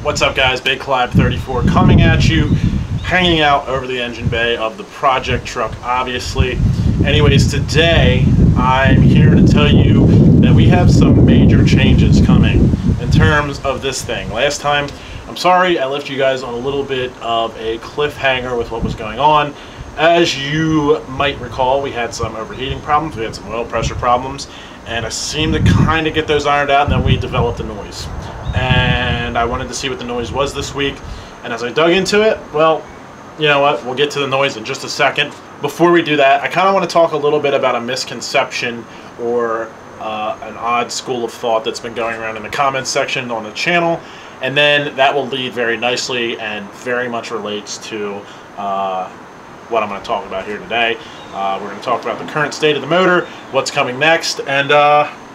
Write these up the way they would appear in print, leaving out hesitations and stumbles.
What's up, guys? Big Clive 34 coming at you, hanging out over the engine bay of the project truck, obviously. Anyways, today I'm here to tell you that we have some major changes coming in terms of this thing. Last time, I'm sorry, I left you guys on a little bit of a cliffhanger with what was going on. As you might recall, we had some overheating problems, we had some oil pressure problems, and I seemed to kind of get those ironed out, and then we developed a noise. And I wanted to see what the noise was this week, and as I dug into it, well, you know what, we'll get to the noise in just a second. Before we do that, I kind of want to talk a little bit about a misconception or an odd school of thought that's been going around in the comments section on the channel, and then that will lead very nicely and very much relates to what I'm going to talk about here today. We're going to talk about the current state of the motor, what's coming next, and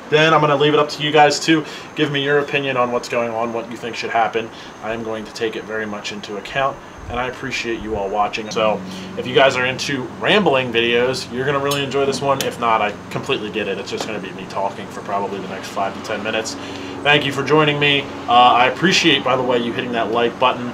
then I'm going to leave it up to you guys to give me your opinion on what's going on, what you think should happen. I'm going to take it very much into account, and I appreciate you all watching. So if you guys are into rambling videos, you're going to really enjoy this one. If not, I completely get it. It's just going to be me talking for probably the next 5 to 10 minutes. Thank you for joining me. I appreciate, by the way, you hitting that like button.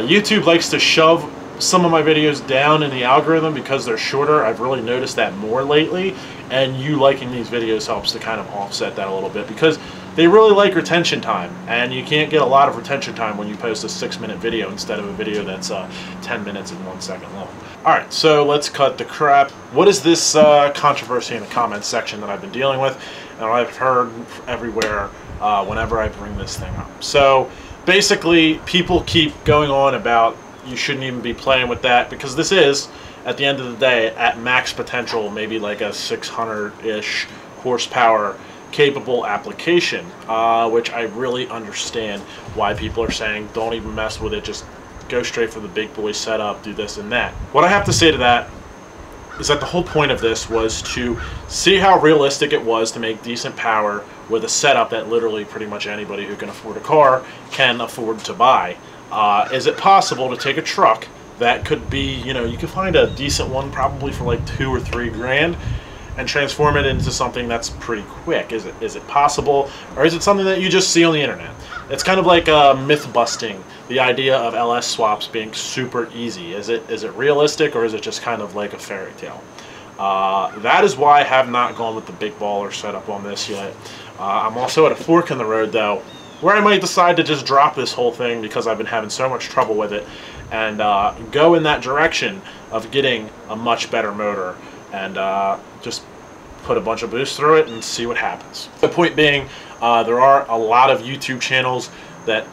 YouTube likes to shove some of my videos down in the algorithm because they're shorter. I've really noticed that more lately, and you liking these videos helps to kind of offset that a little bit because they really like retention time, and you can't get a lot of retention time when you post a 6-minute video instead of a video that's 10 minutes and 1 second long. Alright, so let's cut the crap. What is this controversy in the comments section that I've been dealing with and I've heard everywhere whenever I bring this thing up? So basically, people keep going on about you shouldn't even be playing with that because this is, at the end of the day, at max potential, maybe like a 600-ish horsepower capable application, which I really understand why people are saying don't even mess with it, just go straight for the big boy setup, do this and that. What I have to say to that is that the whole point of this was to see how realistic it was to make decent power with a setup that literally pretty much anybody who can afford a car can afford to buy. Is it possible to take a truck that could be, you know, you could find a decent one probably for like 2 or 3 grand and transform it into something that's pretty quick? Is it possible, or is it something that you just see on the internet? It's kind of like myth busting, the idea of LS swaps being super easy. Is it realistic, or is it just kind of like a fairy tale? That is why I have not gone with the big baller setup on this yet. I'm also at a fork in the road though, where I might decide to just drop this whole thing because I've been having so much trouble with it and go in that direction of getting a much better motor and just put a bunch of boost through it and see what happens. The point being, there are a lot of YouTube channels that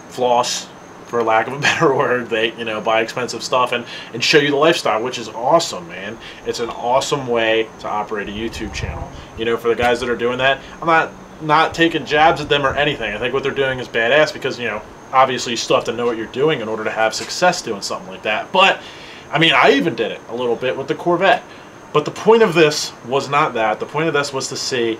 floss, for lack of a better word. They, you know, buy expensive stuff and show you the lifestyle, which is awesome, man. It's an awesome way to operate a YouTube channel. You know, for the guys that are doing that, I'm not taking jabs at them or anything. I think what they're doing is badass because, you know, obviously you still have to know what you're doing in order to have success doing something like that. But, I mean, I even did it a little bit with the Corvette. But the point of this was not that. The point of this was to see,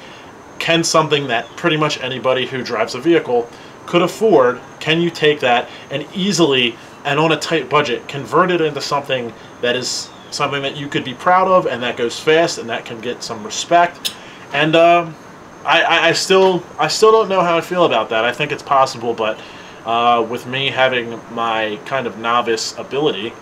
can something that pretty much anybody who drives a vehicle could afford, can you take that and easily, and on a tight budget, convert it into something that is something that you could be proud of and that goes fast and that can get some respect? And, I still don't know how I feel about that. I think it's possible, but with me having my kind of novice ability,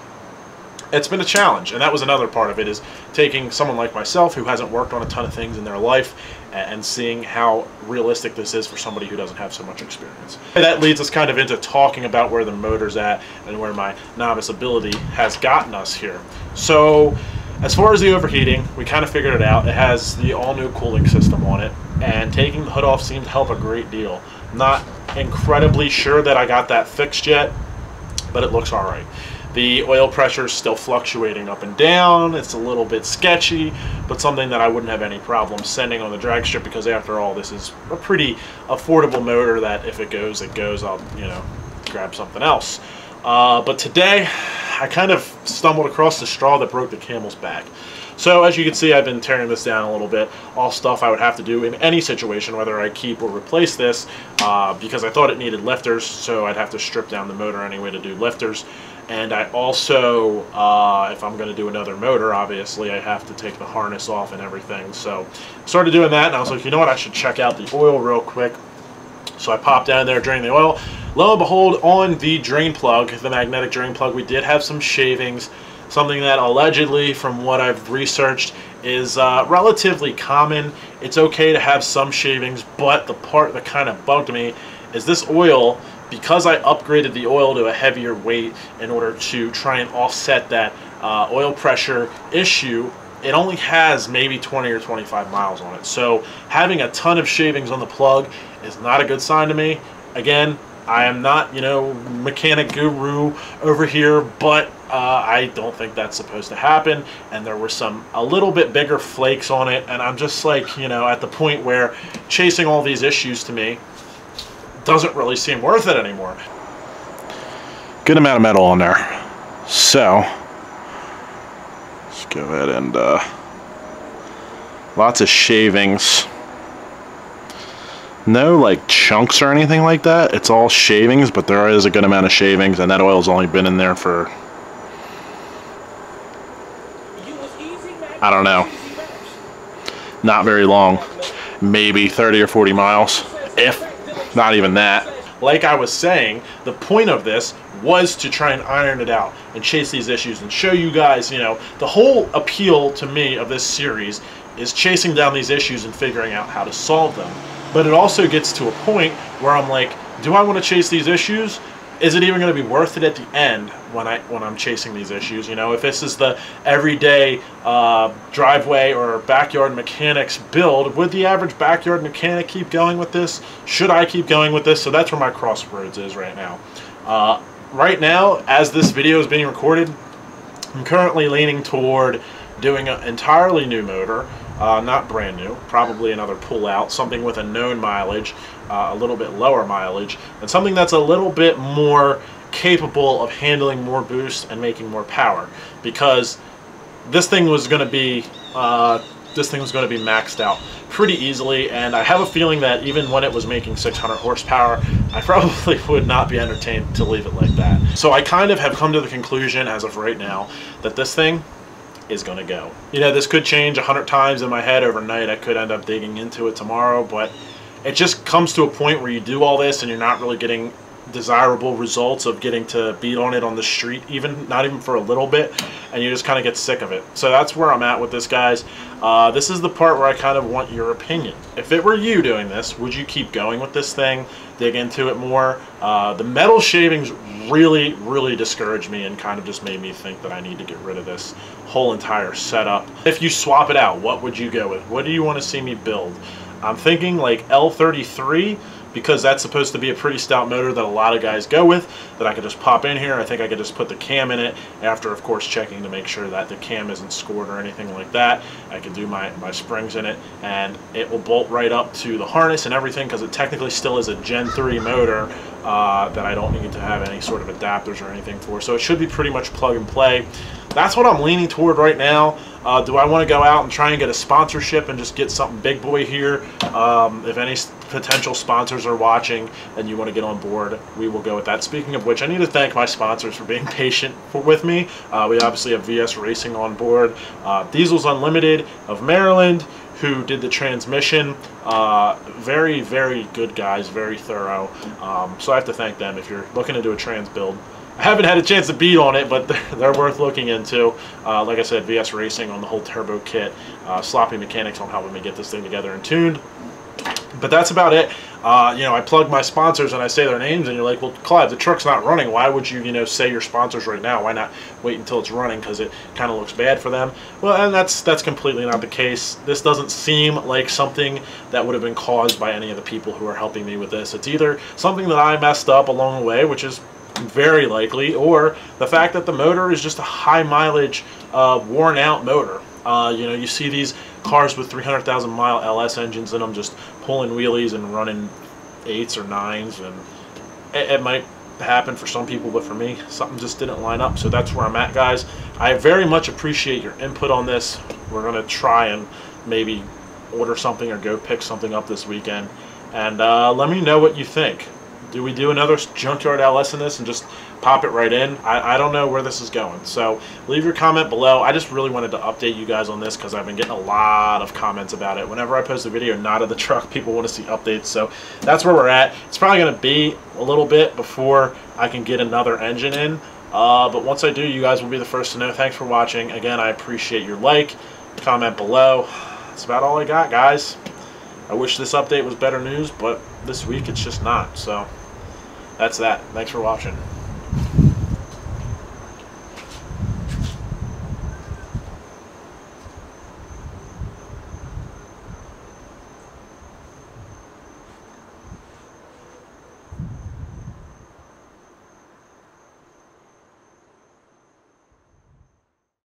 it's been a challenge. And that was another part of it, is taking someone like myself who hasn't worked on a ton of things in their life and seeing how realistic this is for somebody who doesn't have so much experience. And that leads us kind of into talking about where the motor's at and where my novice ability has gotten us here. So as far as the overheating, we kind of figured it out. It has the all-new cooling system on it, and taking the hood off seemed to help a great deal. Not incredibly sure that I got that fixed yet, but it looks alright. The oil pressure is still fluctuating up and down. It's a little bit sketchy, but something that I wouldn't have any problem sending on the drag strip because after all, this is a pretty affordable motor that if it goes, it goes. I'll, you know, grab something else. But today, I kind of stumbled across the straw that broke the camel's back. So as you can see, I've been tearing this down a little bit. All stuff I would have to do in any situation, whether I keep or replace this, because I thought it needed lifters, so I'd have to strip down the motor anyway to do lifters. And I also, if I'm going to do another motor, obviously I have to take the harness off and everything. So I started doing that, and I was like, you know what, I should check out the oil real quick. So I popped down there, drained the oil. Lo and behold, on the drain plug, the magnetic drain plug, we did have some shavings, something that allegedly, from what I've researched, is relatively common. It's okay to have some shavings, but the part that kind of bugged me is this oil, because I upgraded the oil to a heavier weight in order to try and offset that oil pressure issue, it only has maybe 20 or 25 miles on it. So having a ton of shavings on the plug is not a good sign to me. Again, I am not, you know, mechanic guru over here, but I don't think that's supposed to happen. And there were a little bit bigger flakes on it, and I'm just like, you know, at the point where chasing all these issues to me doesn't really seem worth it anymore. Good amount of metal on there. So let's go ahead and lots of shavings. No like chunks or anything like that. It's all shavings, but there is a good amount of shavings, and that oil's only been in there for, I don't know, not very long. Maybe 30 or 40 miles, if not even that. Like I was saying, the point of this was to try and iron it out and chase these issues and show you guys, you know, the whole appeal to me of this series is chasing down these issues and figuring out how to solve them. But it also gets to a point where I'm like, do I want to chase these issues? Is it even going to be worth it at the end when I'm chasing these issues? You know, if this is the everyday driveway or backyard mechanics build, would the average backyard mechanic keep going with this? Should I keep going with this? So that's where my crossroads is right now. Right now, as this video is being recorded, I'm currently leaning toward doing an entirely new motor. Not brand new, probably another pull out, something with a known mileage, a little bit lower mileage, and something that's a little bit more capable of handling more boost and making more power, because this thing was going to be maxed out pretty easily, and I have a feeling that even when it was making 600 horsepower, I probably would not be entertained to leave it like that. So I kind of have come to the conclusion as of right now that this thing is going to go. You know, this could change 100 times in my head overnight. I could end up digging into it tomorrow, but it just comes to a point where you do all this and you're not really getting desirable results of getting to beat on it on the street, not even for a little bit, and you just kind of get sick of it. So that's where I'm at with this, guys. This is the part where I kind of want your opinion. If it were you doing this, would you keep going with this thing, dig into it more? The metal shavings really discouraged me and kind of just made me think that I need to get rid of this whole entire setup. If you swap it out, what would you go with? What do you want to see me build? I'm thinking like L33, because that's supposed to be a pretty stout motor that a lot of guys go with, that I could just pop in here. I think I could just put the cam in it after, of course, checking to make sure that the cam isn't scored or anything like that. I can do my springs in it, and it will bolt right up to the harness and everything, because it technically still is a Gen 3 motor that I don't need to have any sort of adapters or anything for. So it should be pretty much plug and play. That's what I'm leaning toward right now. Do I want to go out and try and get a sponsorship and just get something big boy here? If any potential sponsors are watching and you want to get on board, we will go with that. Speaking of which, I need to thank my sponsors for being patient with me. We obviously have VS Racing on board, Diesels Unlimited of Maryland, who did the transmission. Very good guys, very thorough. So I have to thank them. If you're looking to do a trans build, I haven't had a chance to beat on it, but they're worth looking into. Like I said, VS Racing on the whole turbo kit, Sloppy Mechanics on helping me get this thing together and tuned. But that's about it. You know, I plug my sponsors and I say their names, and you're like, well, Clive, the truck's not running. Why would you, you know, say your sponsors right now? Why not wait until it's running, because it kind of looks bad for them? Well, and that's completely not the case. This doesn't seem like something that would have been caused by any of the people who are helping me with this. It's either something that I messed up along the way, which is very likely, or the fact that the motor is just a high mileage, worn out motor. You know, you see these cars with 300,000 mile LS engines in them just pulling wheelies and running 8s or 9s, and it might happen for some people, but for me, something just didn't line up. So that's where I'm at, guys. I very much appreciate your input on this. We're going to try and maybe order something or go pick something up this weekend, and let me know what you think. Do we do another junkyard LS in this and just pop it right in? I don't know where this is going. So leave your comment below. I just really wanted to update you guys on this because I've been getting a lot of comments about it. Whenever I post a video not of the truck, people want to see updates. So that's where we're at. It's probably going to be a little bit before I can get another engine in. But once I do, you guys will be the first to know. Thanks for watching. Again, I appreciate your like, comment below. That's about all I got, guys. I wish this update was better news, but this week it's just not. So that's that. Thanks for watching.